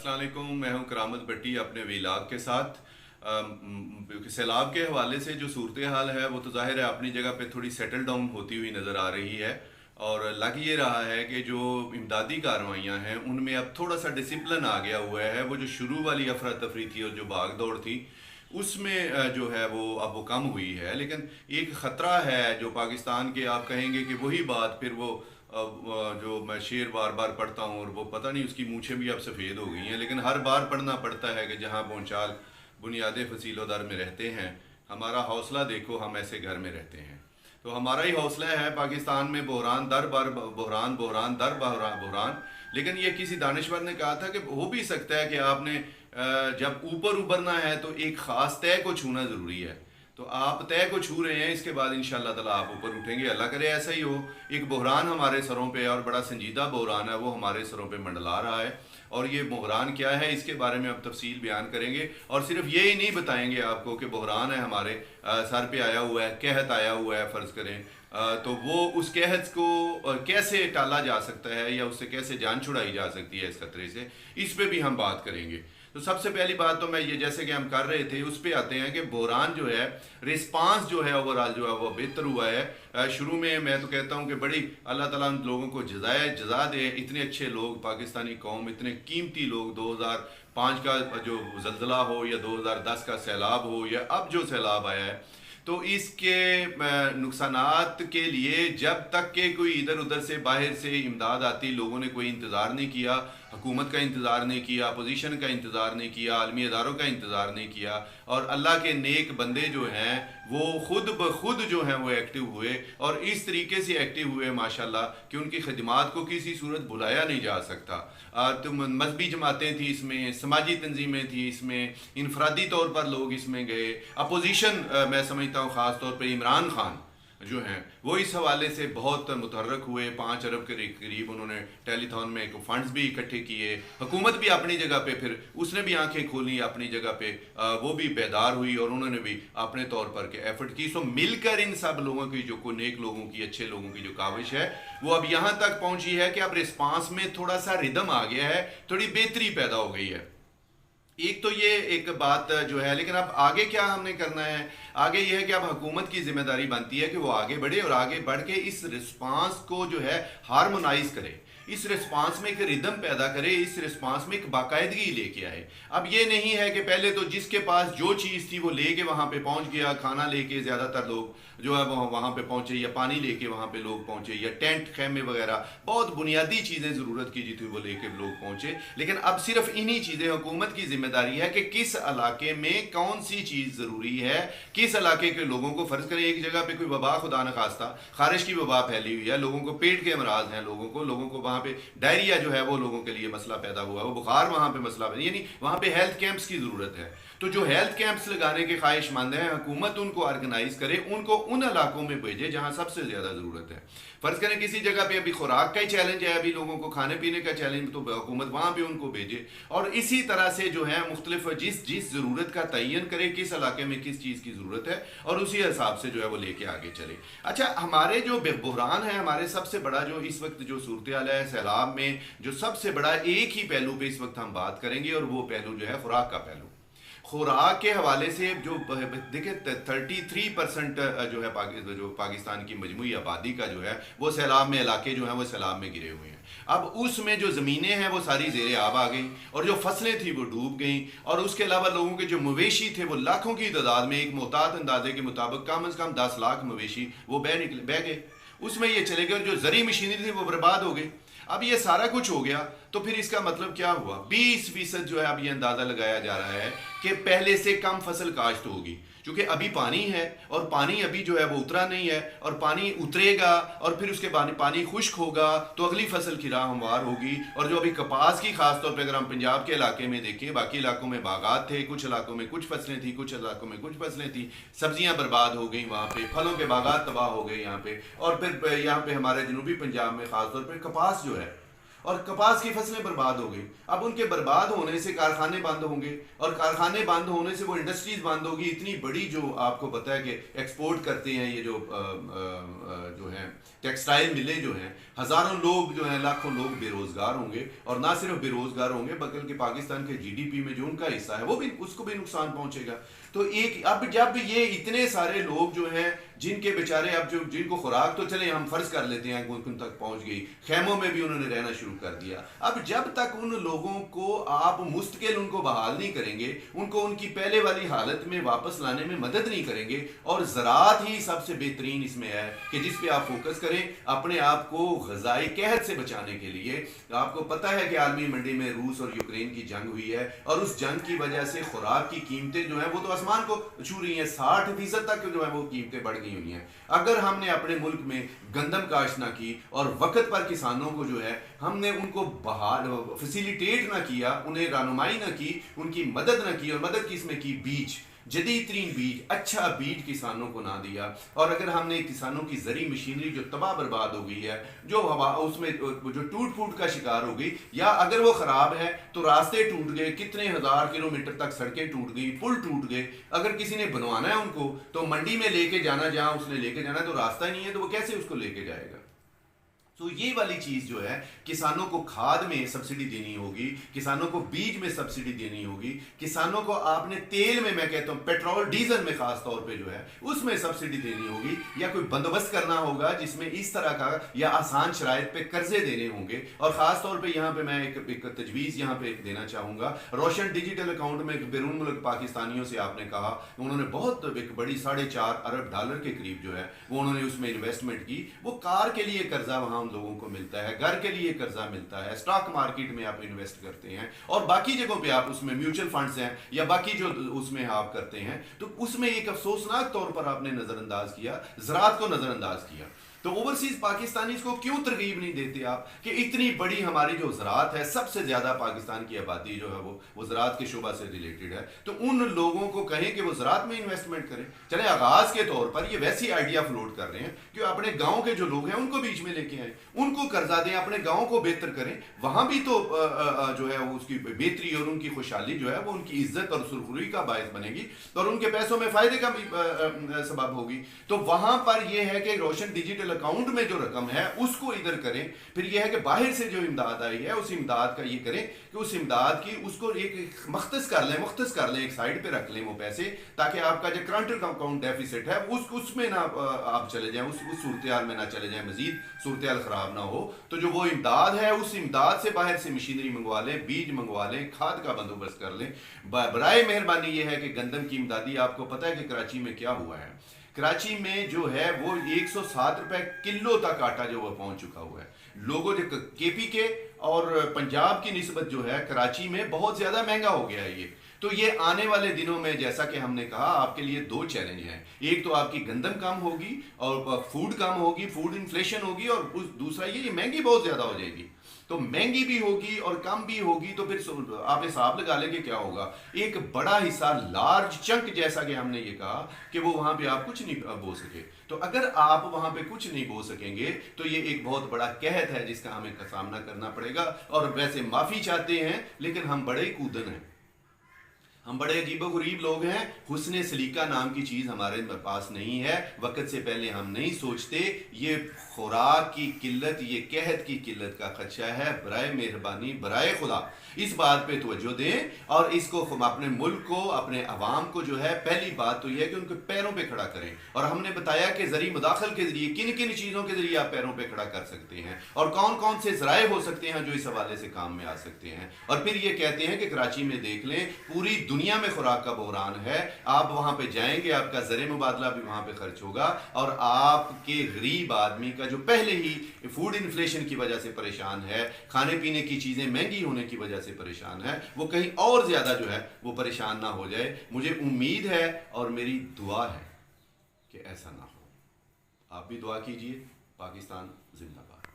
अस्सलाम वालेकुम, मैं हूं करामत भट्टी अपने वीलाग के साथ। सैलाब के हवाले से जो सूरत हाल है वो तो ज़ाहिर है अपनी जगह पे थोड़ी सेटल डाउन होती हुई नज़र आ रही है। और लग ये रहा है कि जो इमदादी कार्रवाइयाँ हैं उनमें अब थोड़ा सा डिसिप्लिन आ गया हुआ है। वो जो शुरू वाली अफरा तफरी थी और जो भाग दौड़ थी उसमें जो है वो अब वो कम हुई है। लेकिन एक ख़तरा है जो पाकिस्तान के, आप कहेंगे कि वही बात फिर वो जो मैं शेर बार बार पढ़ता हूँ और वो पता नहीं उसकी मूछें भी अब सफ़ेद हो गई हैं, लेकिन हर बार पढ़ना पड़ता है कि जहाँ पहुँचाल बुनियाद फसीलो दर में रहते हैं, हमारा हौसला देखो हम ऐसे घर में रहते हैं। तो हमारा ही हौसला है पाकिस्तान में बहरान दर बर बहरान, बहरान दर बहरान। लेकिन ये किसी दानिश्वर ने कहा था कि हो भी सकता है कि आपने जब ऊपर उभरना है तो एक ख़ास तय को छूना ज़रूरी है। तो आप तय को छू रहे हैं, इसके बाद इंशाअल्लाह ताला आप ऊपर उठेंगे। अल्लाह करे ऐसा ही हो। एक बहरान हमारे सरों पे, और बड़ा संजीदा बहरान है, वो हमारे सरों पे मंडला रहा है। और ये बहरान क्या है इसके बारे में अब तफसील बयान करेंगे। और सिर्फ ये ही नहीं बताएंगे आपको कि बहरान है हमारे सर पे आया हुआ है, कहत आया हुआ है फ़र्ज़ करें, तो वो उस कहत को कैसे टाला जा सकता है या उससे कैसे जान छुड़ाई जा सकती है इस खतरे से, इस पर भी हम बात करेंगे। तो सबसे पहली बात तो मैं ये, जैसे कि हम कर रहे थे, उस पर आते हैं कि बहरान जो है, रिस्पांस जो है ओवरऑल जो है वो बेहतर हुआ है। शुरू में मैं तो कहता हूँ कि बड़ी अल्लाह ताला उन लोगों को जज़ा दे। इतने अच्छे लोग, पाकिस्तानी कौम, इतने कीमती लोग, 2005 का जो ज़ल्ज़ला हो या 2010 का सैलाब हो या अब जो सैलाब आया है, तो इसके नुकसानात के लिए जब तक के कोई इधर उधर से बाहर से इमदाद आती, लोगों ने कोई इंतज़ार नहीं किया, हुकूमत का इंतज़ार नहीं किया, अपोजिशन का इंतज़ार नहीं किया, आलमी अदारों का इंतज़ार नहीं किया, और अल्लाह के नेक बंदे जो हैं वो खुद ब खुद जो हैं वो एक्टिव हुए। और इस तरीके से एक्टिव हुए माशाल्लाह कि उनकी खिदमात को किसी सूरत भुलाया नहीं जा सकता। तो मजहबी जमातें थी इसमें, समाजी तंजीमें थी इसमें, इनफरादी तौर पर लोग इसमें गए। अपोजिशन मैं समझता हूँ ख़ास तौर पर इमरान खान जो हैं वो इस हवाले से बहुत मुतहर्रक हुए। 5 अरब के करीब उन्होंने टेलीथॉन में फंड्स भी इकट्ठे किए। हुकूमत भी अपनी जगह पे, फिर उसने भी आंखें खोली अपनी जगह पे, वो भी बेदार हुई और उन्होंने भी अपने तौर पर के एफर्ट की। सो मिलकर इन सब लोगों की, जो को नेक लोगों की, अच्छे लोगों की जो काविश है वो अब यहाँ तक पहुँची है कि अब रिस्पांस में थोड़ा सा रिदम आ गया है, थोड़ी बेहतरी पैदा हो गई है। एक तो ये एक बात जो है, लेकिन अब आगे क्या हमने करना है? आगे ये है कि अब हुकूमत की जिम्मेदारी बनती है कि वो आगे बढ़े और आगे बढ़ के इस रिस्पांस को जो है हार्मोनाइज करे, इस रिस्पांस में एक रिदम पैदा करे, इस रिस्पांस में एक बाकायदगी लेके आए। अब ये नहीं है कि पहले तो जिसके पास जो चीज़ थी वो लेके वहाँ पे पहुँच गया, खाना लेके ज़्यादातर लोग जो है वहाँ पे पहुँचे, या पानी लेके वहाँ पे लोग पहुँचे, या टेंट खैमे वगैरह बहुत बुनियादी चीज़ें ज़रूरत की जी थी वो लेके लोग पहुँचे। लेकिन अब सिर्फ इन्हीं चीज़ें, हुकूमत की जिम्मेदारी है कि किस इलाके में कौन सी चीज़ ज़रूरी है, किस इलाके के लोगों को, फ़र्ज़ करें एक जगह पे कोई वबा, खुदा न खास्ता खारिश की वबा फैली हुई है, लोगों को पेट के अमराज हैं, लोगों को वहाँ पे डायरिया जो है वो लोगों के लिए मसला पैदा हुआ, वो बुखार वहाँ पे मसला, यानी वहाँ पे हेल्थ कैंप्स की ज़रूरत है। तो जो हेल्थ कैंप्स लगाने के ख्वाहिशमंद हैं, हुकूमत उनको ऑर्गेनाइज करे, उनको उन इलाकों में भेजे जहाँ सबसे ज़्यादा ज़रूरत है। फ़र्ज़ करें किसी जगह पे अभी खुराक का ही चैलेंज है, अभी लोगों को खाने पीने का चैलेंज, तो हुकूमत वहाँ पे उनको भेजे। और इसी तरह से जो है मुख्तलिफ जिस ज़रूरत का तयन करे, किस इलाके में किस चीज़ की ज़रूरत है, और उसी हिसाब से जो है वो लेके आगे चले। अच्छा, हमारे जो बहरान है, हमारे सबसे बड़ा जो इस वक्त जो सूरत हाल है सैलाब में, जो सबसे बड़ा एक ही पहलू पे इस वक्त हम बात करेंगे, और वो पहलू जो है खुराक का पहलू। खुराक के हवाले से जो देखिए 33% जो है पाकिस्तान की मजमूई आबादी का जो है वो सैलाब में, इलाके जो हैं वो सैलाब में गिरे हुए हैं। अब उसमें जो ज़मीनें हैं वो सारी ज़ेरे आब आ गई, और जो फसलें थी वो डूब गई, और उसके अलावा लोगों के जो मवेशी थे वो लाखों की तादाद में, एक मोहतात अंदाजे के मुताबिक कम अज़ कम 10 लाख मवेशी वो बह गए, उसमें ये चले गए। और जो ज़री मशीनरी थी वो बर्बाद हो गई। अब ये सारा कुछ हो गया तो फिर इसका मतलब क्या हुआ? 20% जो है अब ये अंदाज़ा लगाया जा रहा है कि पहले से कम फसल काश्त होगी, क्योंकि अभी पानी है और पानी अभी जो है वो उतरा नहीं है, और पानी उतरेगा और फिर उसके बाद पानी खुश्क होगा तो अगली फसल की राह हमवार होगी। और जो अभी कपास की खासतौर पर अगर हम पंजाब के इलाके में देखें, बाकी इलाकों में बागात थे, कुछ इलाकों में कुछ फसलें थी, कुछ इलाकों में कुछ फसलें थी, सब्जियां बर्बाद हो गई, वहाँ पे फलों के बागात तबाह हो गए यहाँ पे। और फिर यहाँ पे हमारे जनूबी पंजाब में खासतौर पर कपास जो है और कपास की फसलें बर्बाद हो गई। अब उनके बर्बाद होने से कारखाने बंद होंगे, और कारखाने बंद होने से वो इंडस्ट्रीज बंद होगी। इतनी बड़ी जो आपको पता है कि एक्सपोर्ट करते हैं ये जो है टेक्सटाइल मिलें जो हैं, हज़ारों लोग जो हैं, लाखों लोग बेरोजगार होंगे। और ना सिर्फ बेरोजगार होंगे बल्कि पाकिस्तान के जीडीपी में जो उनका हिस्सा है वो भी, उसको भी नुकसान पहुंचेगा। तो एक अब जब ये इतने सारे लोग जो हैं जिनके बेचारे अब जो जिनको खुराक तो चले हम फर्ज कर लेते हैं उन तक पहुंच गई, खैमों में भी उन्होंने रहना शुरू कर दिया। अब जब तक उन लोगों को आप मुस्तकिल उनको बहाल नहीं करेंगे, उनको उनकी पहले वाली हालत में वापस लाने में मदद नहीं करेंगे, और ज़राअत ही सबसे बेहतरीन इसमें है कि जिस पे आप फोकस करें अपने आप को ग़ज़ाई कहत से बचाने के लिए। आपको पता है कि आलमी मंडी में रूस और यूक्रेन की जंग हुई है, और उस जंग की वजह से खुराक की कीमतें जो हैं वो तो आसमान को छू रही हैं। 60% तक जो है वो कीमतें बढ़ गई हुई हैं। अगर हमने अपने मुल्क में गंदम काश्त ना की और वक्त पर किसानों को जो है हमने उनको बहाल फैसिलिटेट ना किया, उन्हें रहनुमाई ना की, उनकी मदद ना की, और मदद किसमें की, बीज, जदीद तरीन बीज, अच्छा बीज किसानों को ना दिया, और अगर हमने किसानों की जरी मशीनरी जो तबाह बर्बाद हो गई है, जो हवा उसमें जो टूट फूट का शिकार हो गई, या अगर वो खराब है तो रास्ते टूट गए, कितने हजार किलोमीटर तक सड़कें टूट गई, पुल टूट गए, अगर किसी ने बनवाना है उनको तो मंडी में लेके जाना, जहां उसने लेके जाना तो रास्ता ही नहीं है, तो वो कैसे उसको लेके जाएगा। तो ये वाली चीज जो है, किसानों को खाद में सब्सिडी देनी होगी, किसानों को बीज में सब्सिडी देनी होगी, किसानों को आपने तेल में, मैं कहता हूं पेट्रोल डीजल में खास तौर पे जो है उसमें सब्सिडी देनी होगी, या कोई बंदोबस्त करना होगा जिसमें इस तरह का, या आसान शराइत पे कर्जे देने होंगे। और खास तौर पे यहाँ पे मैं एक तजवीज़ यहाँ पे देना चाहूंगा। रोशन डिजिटल अकाउंट में बैरून मुल्क पाकिस्तानियों से आपने कहा, उन्होंने बहुत एक बड़ी $4.5 अरब के करीब जो है वो उन्होंने उसमें इन्वेस्टमेंट की। वो कार के लिए कर्जा वहां लोगों को मिलता है, घर के लिए कर्जा मिलता है, स्टॉक मार्केट में आप इन्वेस्ट करते हैं, और बाकी जगहों पे आप उसमें म्यूचुअल फंड्स हैं या बाकी जो उसमें आप करते हैं, तो उसमें एक अफसोसनाक तौर पर आपने नजरअंदाज किया, ज़राअत को नजरअंदाज किया। तो ओवरसीज पाकिस्तानी को क्यों तरगीब नहीं देते आप कि इतनी बड़ी हमारी जो ज़राअत है, सबसे ज्यादा पाकिस्तान की आबादी जो है वो ज़राअत के शोबा से रिलेटेड है, तो उन लोगों को कहें कि वो ज़राअत में इन्वेस्टमेंट करें। चले आगाज के तौर पर ये वैसी आइडिया फ्लोट कर रहे हैं कि अपने गांव के जो लोग हैं उनको बीच में लेके आए, उनको कर्जा दें, अपने गांव को बेहतर करें, वहां भी तो जो है उसकी बेहतरी और उनकी खुशहाली जो है वो उनकी इज्जत और सुरखुरी का बायस बनेगी, और उनके पैसों में फायदे का भी सबब होगी। तो वहां पर यह है कि रोशन डिजिटल अकाउंट में जो रकम है उसको इधर करें। फिर यह है कि बाहर से जो इमदाद आई है उस इमदाद का ये करें कि उस इमदाद की उसको एक मुख्तस कर लें, एक साइड पे रख लें वो पैसे, ताकि आपका जो करंट अकाउंट डेफिसिट है उसमें ना आप चले जाएं, उस सूरत में ना चले जाएं, मजीद सूरत खराब ना हो। तो जो वो इमदाद है उस इमदाद से बाहर से मशीनरी मंगवा लें, बीज मंगवा लें, खाद का बंदोबस्त कर लें। बराए मेहरबानी ये है कि गंदम की इमदादी, आपको पता है कि कराची में क्या हुआ है, कराची में जो है वो 107 रुपए किलो तक आटा जो वो पहुंच चुका हुआ है। लोगों जो केपी के और पंजाब की निस्बत जो है कराची में बहुत ज्यादा महंगा हो गया है ये। तो ये आने वाले दिनों में, जैसा कि हमने कहा, आपके लिए दो चैलेंज हैं। एक तो आपकी गंदम कम होगी और फूड कम होगी, फूड इन्फ्लेशन होगी, और दूसरा ये महंगी बहुत ज्यादा हो जाएगी। तो महंगी भी होगी और कम भी होगी, तो फिर आप हिसाब लगा लेंगे क्या होगा। एक बड़ा हिस्सा, लार्ज चंक, जैसा कि हमने ये कहा कि वो वहां पे आप कुछ नहीं बो सके, तो अगर आप वहां पे कुछ नहीं बो सकेंगे तो ये एक बहुत बड़ा कहत है जिसका हमें सामना करना पड़ेगा। और वैसे माफी चाहते हैं, लेकिन हम बड़े कूदन हैं, हम बड़े अजीबोगरीब लोग हैं। हुस्ने सलीका नाम की चीज हमारे पास नहीं है, वक्त से पहले हम नहीं सोचते। ये खुराक की किल्लत, ये कहत की किल्लत का खदशा है। बराए मेहरबानी, बराए खुदा इस बात पे तवज्जो दें, और इसको अपने मुल्क को, अपने अवाम को जो है, पहली बात तो यह है कि उनके पैरों पे खड़ा करें। और हमने बताया कि जरिए मुदाखल के जरिए किन किन चीजों के जरिए आप पैरों पे खड़ा कर सकते हैं, और कौन कौन से जराए हो सकते हैं जो इस हवाले से काम में आ सकते हैं। और फिर ये कहते हैं कि कराची में देख लें, पूरी दुनिया में खुराक का बहरान है, आप वहां पे जाएंगे, आपका ज़र मुबादला भी वहां पे खर्च होगा, और आपके गरीब आदमी का जो पहले ही फूड इन्फ्लेशन की वजह से परेशान है, खाने पीने की चीजें महंगी होने की वजह से परेशान है, वो कहीं और ज्यादा जो है वो परेशान ना हो जाए। मुझे उम्मीद है और मेरी दुआ है कि ऐसा ना हो। आप भी दुआ कीजिए। पाकिस्तान जिंदाबाद।